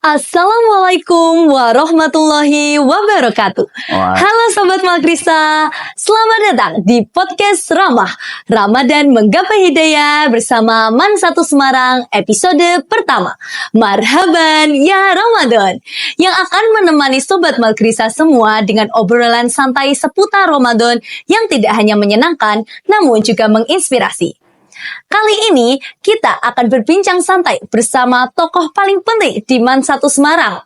Assalamualaikum warahmatullahi wabarakatuh. Halo Sobat Malkrisa, selamat datang di podcast Ramah Ramadan Menggapai Hidayah bersama Man 1 Semarang episode pertama. Marhaban ya Ramadan, yang akan menemani Sobat Malkrisa semua dengan obrolan santai seputar Ramadan yang tidak hanya menyenangkan namun juga menginspirasi. Kali ini kita akan berbincang santai bersama tokoh paling penting di Man 1 Semarang.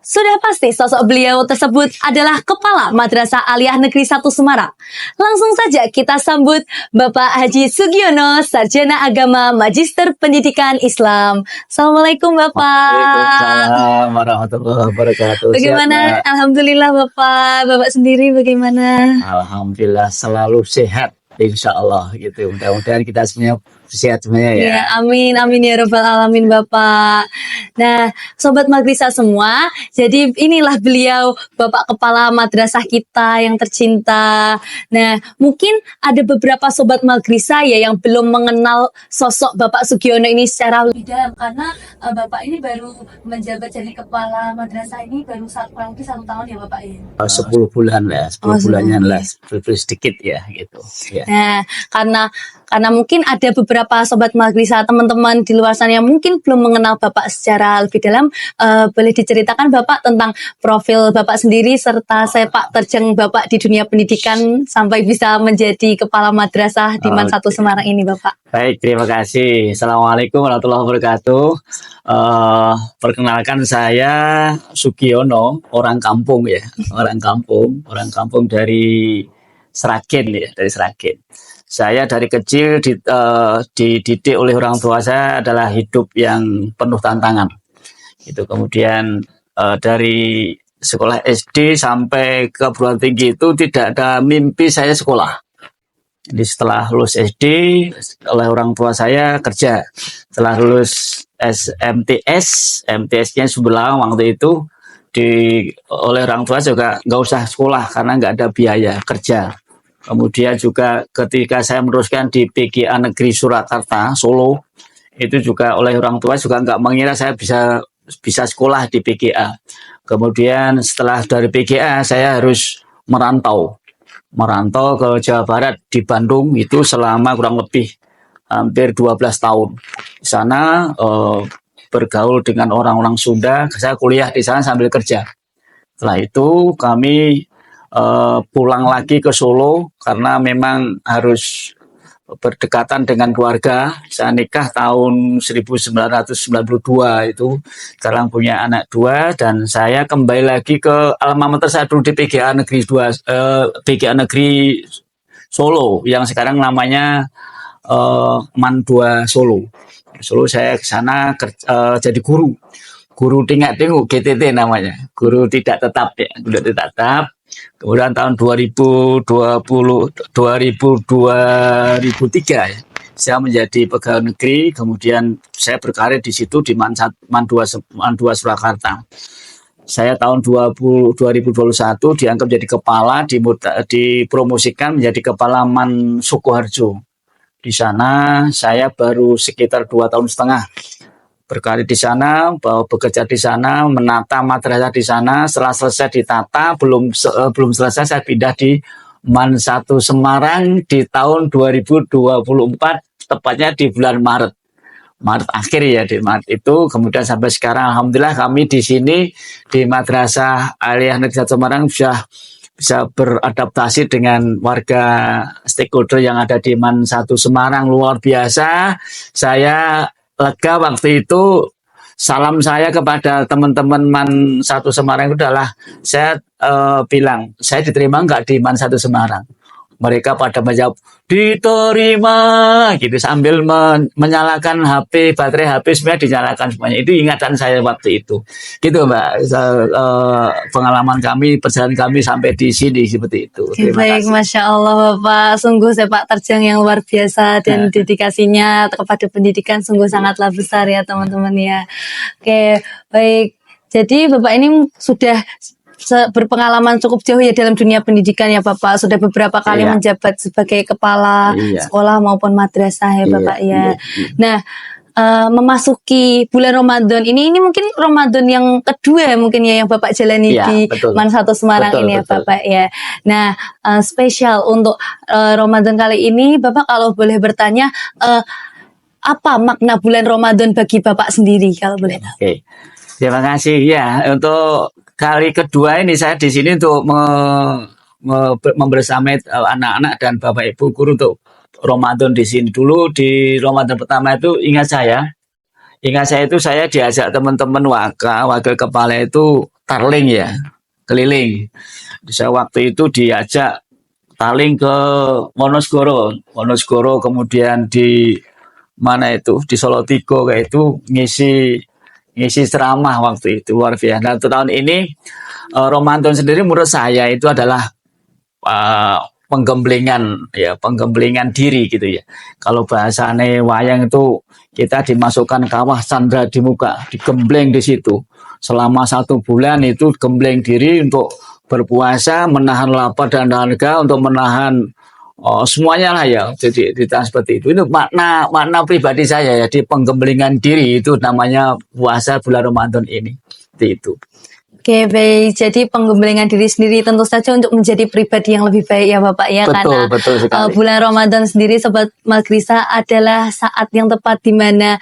Sudah pasti sosok beliau tersebut adalah Kepala Madrasah Aliyah Negeri 1 Semarang. Langsung saja kita sambut Bapak Haji Sugiono, Sarjana Agama Magister Pendidikan Islam. Assalamualaikum Bapak. Waalaikumsalam warahmatullahi wabarakatuh. Bagaimana? Alhamdulillah Bapak. Bapak sendiri bagaimana? Alhamdulillah selalu sehat. Insya Allah gitu. Mudah-mudahan kita semuanya sehat semuanya ya. Ya, amin, amin ya Rabbal Alamin Bapak. Nah, Sobat Malkrisa semua, jadi inilah beliau Bapak Kepala Madrasah kita yang tercinta. Nah, mungkin ada beberapa Sobat Malkrisa ya yang belum mengenal sosok Bapak Sugiono ini secara lebih dalam, karena Bapak ini baru menjabat jadi Kepala Madrasah ini baru kurang lebih 1 tahun ya Bapak ya? 10 bulan lah, 10 bulannya lah, sedikit ya gitu. Ya. Nah, karena mungkin ada beberapa Sobat Malkrisa, teman-teman di luar sana yang mungkin belum mengenal Bapak secara lebih dalam, boleh diceritakan Bapak tentang profil Bapak sendiri serta sepak terjang Bapak di dunia pendidikan sampai bisa menjadi Kepala Madrasah di Man 1 Semarang ini Bapak. Baik, terima kasih. Assalamualaikum warahmatullahi wabarakatuh. Perkenalkan saya Sugiono, orang kampung ya, orang kampung dari Sragen ya, dari Sragen. Saya dari kecil dididik oleh orang tua saya adalah hidup yang penuh tantangan. Itu kemudian dari sekolah SD sampai ke perguruan tinggi itu tidak ada mimpi saya sekolah. Jadi setelah lulus SD oleh orang tua saya kerja. Setelah lulus MTS-nya sebelah waktu itu oleh orang tua juga nggak usah sekolah karena nggak ada biaya kerja. Kemudian juga ketika saya meneruskan di PGA Negeri Surakarta, Solo, itu juga oleh orang tua juga nggak mengira saya bisa sekolah di PGA. Kemudian setelah dari PGA saya harus merantau ke Jawa Barat di Bandung itu selama kurang lebih hampir 12 tahun. Di sana bergaul dengan orang-orang Sunda, saya kuliah di sana sambil kerja. Setelah itu kami pulang lagi ke Solo karena memang harus berdekatan dengan keluarga. Saya nikah tahun 1992 itu, sekarang punya anak 2 dan saya kembali lagi ke alma mater saya dulu di PGA Negeri 2, PGA Negeri Solo yang sekarang namanya Man 2 Solo. Solo saya ke sana jadi guru tingkat-tingkat GTT namanya, guru tidak tetap ya, guru tidak tetap. Kemudian tahun 2003 ya, saya menjadi pegawai negeri. Kemudian saya berkarir di situ di Man 2 Surakarta. Saya tahun 2021 dianggap jadi kepala, dipromosikan menjadi kepala Man Sukoharjo. Di sana saya baru sekitar 2,5 tahun berkarir di sana, bekerja di sana, menata madrasah di sana. Setelah selesai ditata, belum selesai saya pindah di Man 1 Semarang di tahun 2024, tepatnya di bulan Maret akhir ya, di Maret itu. Kemudian sampai sekarang alhamdulillah kami di sini di Madrasah Aliyah Negeri 1 Semarang bisa beradaptasi dengan warga stakeholder yang ada di Man 1 Semarang. Luar biasa. Saya lega waktu itu. Salam saya kepada teman-teman Man 1 Semarang itu adalah saya bilang, saya diterima nggak di Man 1 Semarang? Mereka pada menjawab, diterima gitu sambil menyalakan HP, baterai HP semuanya dinyalakan semuanya. Itu ingatan saya waktu itu. Gitu Mbak, pengalaman kami, perjalanan kami sampai di sini seperti itu. Baik, Masya Allah Bapak, sungguh sepak terjang yang luar biasa dan dedikasinya kepada pendidikan sungguh sangatlah besar ya teman-teman ya. Oke, baik. Jadi Bapak ini sudah berpengalaman cukup jauh ya dalam dunia pendidikan ya Bapak. Sudah beberapa kali Iya. menjabat sebagai kepala Iya. sekolah maupun madrasah ya Iya, Bapak ya. iya. Nah, memasuki bulan Ramadan ini mungkin Ramadan yang kedua mungkin ya yang Bapak jalani Iya, di betul. Man 1 Semarang Betul, ini ya betul. Bapak ya. Nah, spesial untuk Ramadan kali ini Bapak kalau boleh bertanya apa makna bulan Ramadan bagi Bapak sendiri kalau boleh tahu? Oke. Terima kasih ya. Untuk kali kedua ini saya di sini untuk membersamai anak-anak dan Bapak Ibu guru untuk Ramadan di sini. Dulu di Ramadan pertama itu ingat saya itu saya diajak teman-teman wakil kepala itu tarling ya, keliling. Saya waktu itu diajak tarling ke Wonosgoro kemudian di mana itu di Solotigo kayak itu ngisi ceramah waktu itu luar biasa. Nah, tahun ini Ramadan sendiri menurut saya itu adalah penggemblengan diri gitu ya. Kalau bahasane wayang itu kita dimasukkan kawah candra di muka, digembleng di situ. Selama 1 bulan itu gembleng diri untuk berpuasa, menahan lapar dan dahaga, untuk menahan semuanya lah ya. Jadi seperti itu. Itu makna pribadi saya ya, di penggemblengan diri itu namanya puasa bulan Ramadan ini. Seperti itu. Oke, baik. Jadi penggemblengan diri sendiri tentu saja untuk menjadi pribadi yang lebih baik ya Bapak ya. Betul, karena betul sekali. Bulan Ramadan sendiri Sobat Malgrisa adalah saat yang tepat di mana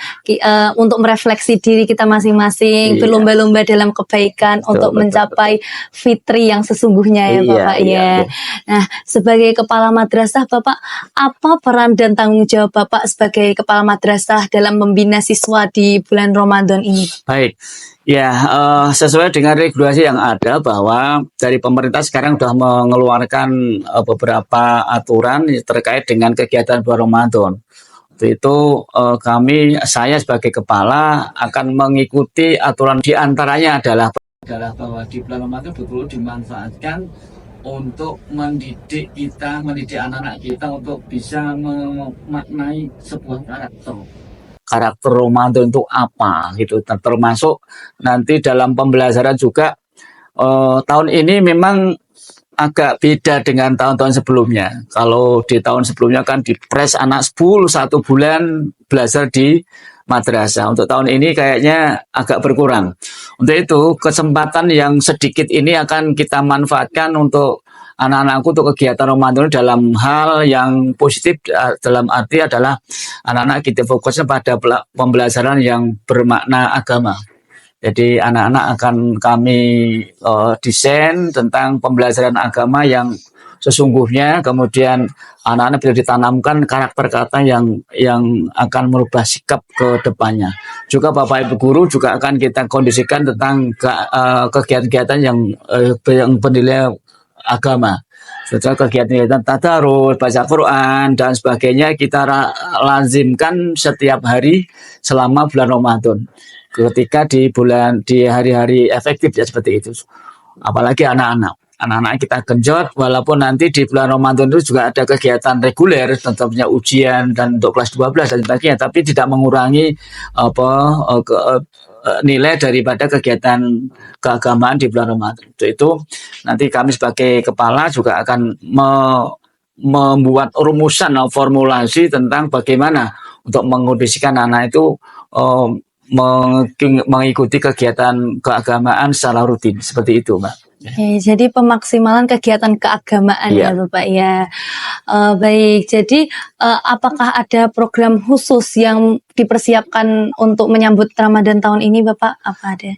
untuk merefleksi diri kita masing-masing, Iya. berlomba-lomba dalam kebaikan untuk mencapai fitri yang sesungguhnya ya Iya, Bapak iya, ya. iya. Nah, sebagai kepala madrasah Bapak, apa peran dan tanggung jawab Bapak sebagai kepala madrasah dalam membina siswa di bulan Ramadan ini? Baik. Ya, sesuai dengan regulasi yang ada bahwa dari pemerintah sekarang sudah mengeluarkan beberapa aturan terkait dengan kegiatan bulan Ramadan. Itu saya sebagai kepala akan mengikuti aturan, diantaranya adalah bahwa di bulan Ramadan betul dimanfaatkan untuk mendidik anak-anak kita untuk bisa memaknai sebuah karakter Ramadan itu apa gitu, termasuk nanti dalam pembelajaran juga. Tahun ini memang agak beda dengan tahun-tahun sebelumnya. Kalau di tahun sebelumnya kan dipres anak 1 bulan belajar di madrasah. Untuk tahun ini kayaknya agak berkurang. Untuk itu kesempatan yang sedikit ini akan kita manfaatkan untuk anak-anakku untuk kegiatan Ramadan dalam hal yang positif, dalam arti adalah anak-anak kita fokusnya pada pembelajaran yang bermakna agama. Jadi anak-anak akan kami desain tentang pembelajaran agama yang sesungguhnya, kemudian anak-anak bisa ditanamkan karakter kata yang akan merubah sikap ke depannya. Juga Bapak Ibu guru juga akan kita kondisikan tentang kegiatan-kegiatan yang bernilai agama. Setelah kegiatan tadarus, baca Quran dan sebagainya kita lazimkan setiap hari selama bulan Ramadan. Ketika di hari-hari efektif ya seperti itu. Apalagi anak-anak kita genjot, walaupun nanti di bulan Ramadan itu juga ada kegiatan reguler, tentunya ujian dan untuk kelas 12 dan sebagainya, tapi tidak mengurangi nilai daripada kegiatan keagamaan di bulan Ramadan. Itu nanti kami sebagai kepala juga akan membuat rumusan formulasi tentang bagaimana untuk mengkondisikan anak itu mengikuti kegiatan keagamaan secara rutin seperti itu, Mbak. Oke, jadi pemaksimalan kegiatan keagamaan ya Bapak ya. Baik, jadi apakah ada program khusus yang dipersiapkan untuk menyambut Ramadan tahun ini Bapak? Apa ada?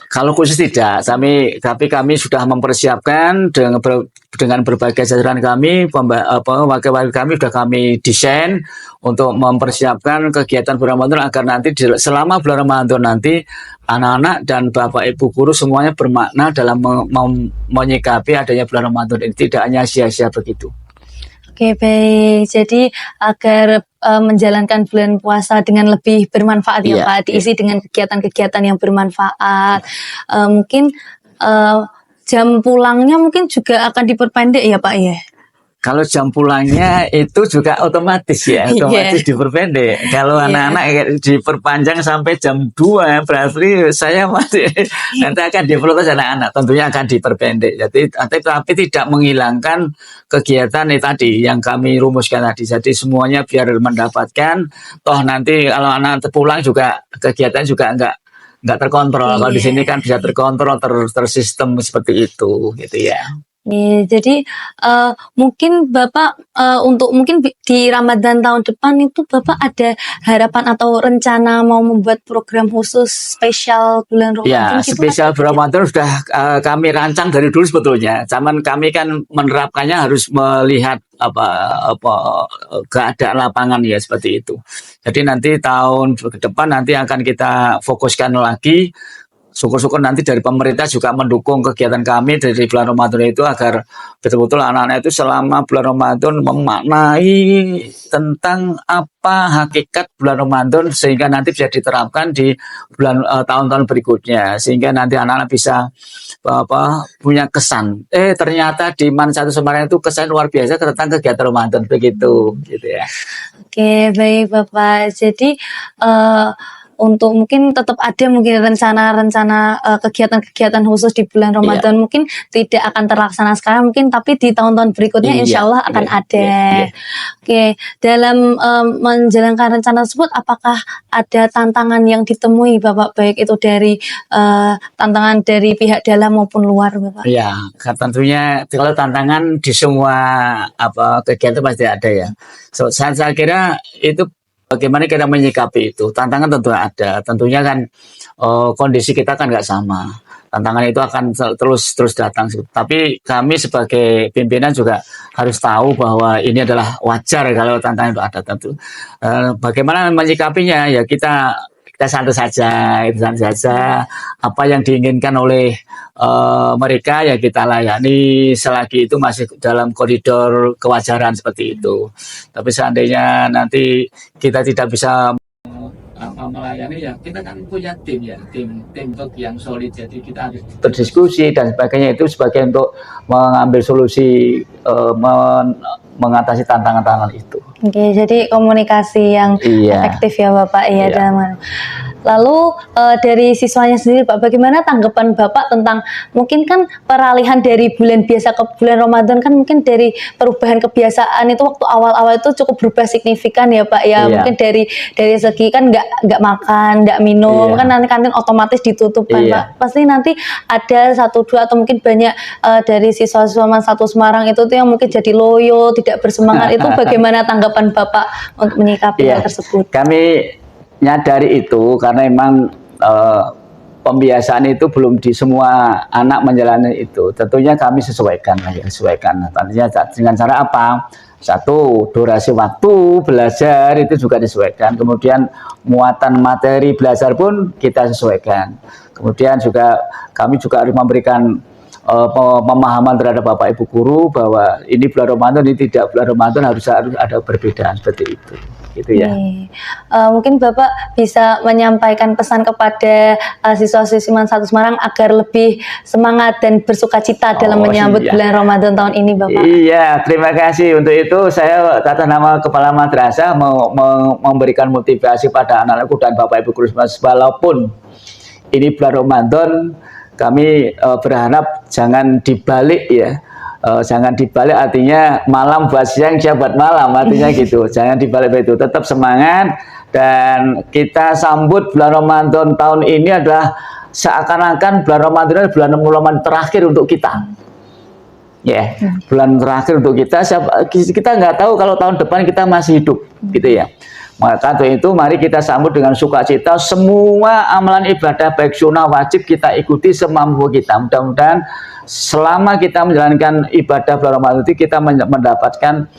Kalau khusus tidak, tapi kami sudah mempersiapkan dengan berbagai jajaran kami, wakil-wakil kami sudah kami desain untuk mempersiapkan kegiatan bulan Ramadan agar nanti selama bulan Ramadan nanti anak-anak dan Bapak Ibu guru semuanya bermakna dalam menyikapi adanya bulan Ramadan ini, tidak hanya sia-sia begitu. Oke, baik. Jadi agar menjalankan bulan puasa dengan lebih bermanfaat ya Pak, diisi dengan kegiatan-kegiatan yang bermanfaat. Mungkin jam pulangnya mungkin juga akan diperpendek ya Pak ya? Kalau jam pulangnya itu juga otomatis ya, otomatis diperpendek. Kalau anak-anak diperpanjang sampai jam 2, berarti saya masih nanti akan diprotes anak-anak. Tentunya akan diperpendek. Jadi, tapi tidak menghilangkan kegiatan tadi yang kami rumuskan tadi. Jadi semuanya biar mendapatkan. Toh nanti kalau anak pulang juga kegiatan juga nggak terkontrol. Kalau di sini kan bisa terkontrol, tersistem seperti itu, gitu ya. Jadi mungkin Bapak untuk mungkin di Ramadan tahun depan itu Bapak ada harapan atau rencana mau membuat program khusus spesial bulan Ramadan? Ya, spesial bulan Ramadan sudah kami rancang dari dulu sebetulnya. Zaman kami kan menerapkannya harus melihat apa keadaan lapangan ya seperti itu. Jadi nanti tahun ke depan nanti akan kita fokuskan lagi. Syukur-syukur nanti dari pemerintah juga mendukung kegiatan kami dari bulan Ramadan itu agar betul-betul anak-anak itu selama bulan Ramadan memaknai tentang apa hakikat bulan Ramadan sehingga nanti bisa diterapkan di bulan tahun-tahun berikutnya sehingga nanti anak-anak bisa punya kesan. Ternyata di Man 1 Semarang itu kesan luar biasa tentang kegiatan Ramadan begitu gitu ya. Oke, baik Bapak. Jadi untuk mungkin tetap ada mungkin rencana-rencana kegiatan-kegiatan khusus di bulan Ramadan mungkin tidak akan terlaksana sekarang mungkin tapi di tahun-tahun berikutnya insya Allah akan ada. Oke, dalam menjalankan rencana tersebut apakah ada tantangan yang ditemui Bapak baik itu dari tantangan dari pihak dalam maupun luar Bapak? Ya, tentunya kalau tantangan di semua kegiatan pasti ada ya. Saya kira itu bagaimana kita menyikapi itu? Tantangan tentu ada. Tentunya kan kondisi kita kan nggak sama. Tantangan itu akan terus datang. Tapi kami sebagai pimpinan juga harus tahu bahwa ini adalah wajar kalau tantangan itu ada tentu. Bagaimana menyikapinya? Ya kita santai saja. Apa yang diinginkan oleh mereka ya kita layani selagi itu masih dalam koridor kewajaran seperti itu. Tapi seandainya nanti kita tidak bisa melayani ya kita kan punya tim yang solid jadi kita harus berdiskusi dan sebagainya itu sebagai untuk mengambil solusi mengatasi tantangan-tantangan itu. Oke, jadi komunikasi yang efektif ya Bapak ya dalam. Lalu dari siswanya sendiri Pak, bagaimana tanggapan Bapak tentang mungkin kan peralihan dari bulan biasa ke bulan Ramadan kan mungkin dari perubahan kebiasaan itu waktu awal-awal itu cukup berubah signifikan ya Pak ya. Mungkin dari segi kan nggak makan, nggak minum kan nanti kantin otomatis ditutup kan Pak. Pasti nanti ada 1, 2 atau mungkin banyak dari siswa-siswa Man 1 Semarang itu tuh yang mungkin jadi loyo, tidak bersemangat itu bagaimana tanggapan Bapak untuk menyikapi hal tersebut? Kami nyadari itu karena memang pembiasaan itu belum di semua anak menjalani itu. Tentunya kami sesuaikan. Tentunya dengan cara apa? Satu, durasi waktu belajar itu juga disesuaikan. Kemudian muatan materi belajar pun kita sesuaikan. Kemudian juga kami juga harus memberikan pemahaman terhadap Bapak Ibu guru bahwa ini bulan Ramadan, ini tidak bulan Ramadan, harus ada perbedaan seperti itu. Gitu ya. Mungkin Bapak bisa menyampaikan pesan kepada siswa-siswi Man 1 Semarang agar lebih semangat dan bersukacita dalam menyambut bulan Ramadan tahun ini Bapak. Iya, terima kasih. Untuk itu saya atas nama Kepala Madrasah mau memberikan motivasi pada anak-anakku dan Bapak Ibu guru walaupun ini bulan Ramadan kami berharap jangan dibalik ya. Jangan dibalik artinya malam buat siang buat malam artinya gitu. Jangan dibalik itu, tetap semangat dan kita sambut bulan Ramadan tahun ini adalah seakan-akan bulan Ramadan adalah bulan Ramadan terakhir untuk kita. Bulan terakhir untuk kita. Kita nggak tahu kalau tahun depan kita masih hidup gitu ya. Maka untuk itu mari kita sambut dengan sukacita semua amalan ibadah baik sunnah wajib kita ikuti semampu kita. Mudah-mudahan selama kita menjalankan ibadah bulan Ramadan itu kita mendapatkan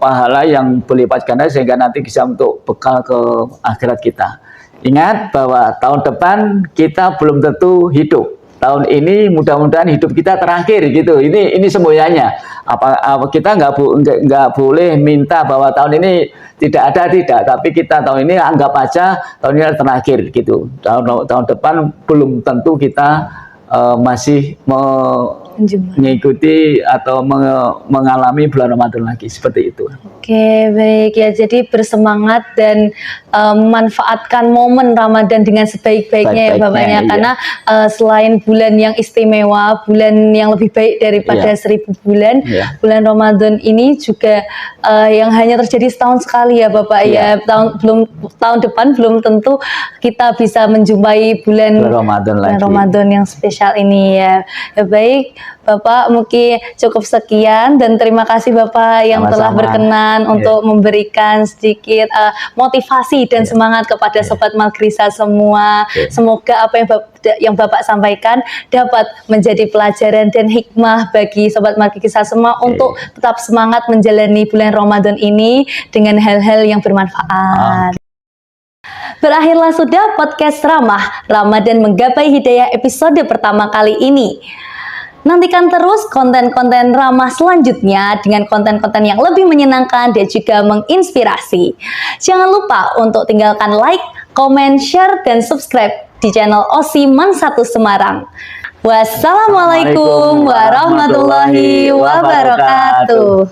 pahala yang berlipat ganda sehingga nanti bisa untuk bekal ke akhirat kita. Ingat bahwa tahun depan kita belum tentu hidup. Tahun ini mudah-mudahan hidup kita terakhir gitu. Ini semuanya. Kita nggak boleh minta bahwa tahun ini tidak ada, tapi kita tahun ini anggap aja tahun ini terakhir gitu. Tahun depan belum tentu kita masih mengikuti atau mengalami bulan Ramadan lagi, seperti itu. Oke, baik ya. Jadi bersemangat dan memanfaatkan momen Ramadan dengan sebaik-baiknya ya Bapak ya. Iya. Karena selain bulan yang istimewa, bulan yang lebih baik daripada 1000 bulan, bulan Ramadan ini juga yang hanya terjadi setahun sekali ya Bapak ya. Tahun depan belum tentu kita bisa menjumpai bulan Ramadan yang spesial ini ya. Ya baik, Bapak mungkin cukup sekian dan terima kasih Bapak yang telah berkenan untuk memberikan sedikit motivasi dan semangat kepada Sobat Malgrisa semua. Semoga apa yang Bapak sampaikan dapat menjadi pelajaran dan hikmah bagi Sobat Malgrisa semua untuk tetap semangat menjalani bulan Ramadan ini dengan hal-hal yang bermanfaat. Berakhirlah sudah podcast Ramah Ramadan Menggapai Hidayah episode pertama kali ini. Nantikan terus konten-konten Ramah selanjutnya dengan konten-konten yang lebih menyenangkan dan juga menginspirasi. Jangan lupa untuk tinggalkan like, comment, share, dan subscribe di channel OSI MAN 1 Semarang. Wassalamualaikum warahmatullahi wabarakatuh.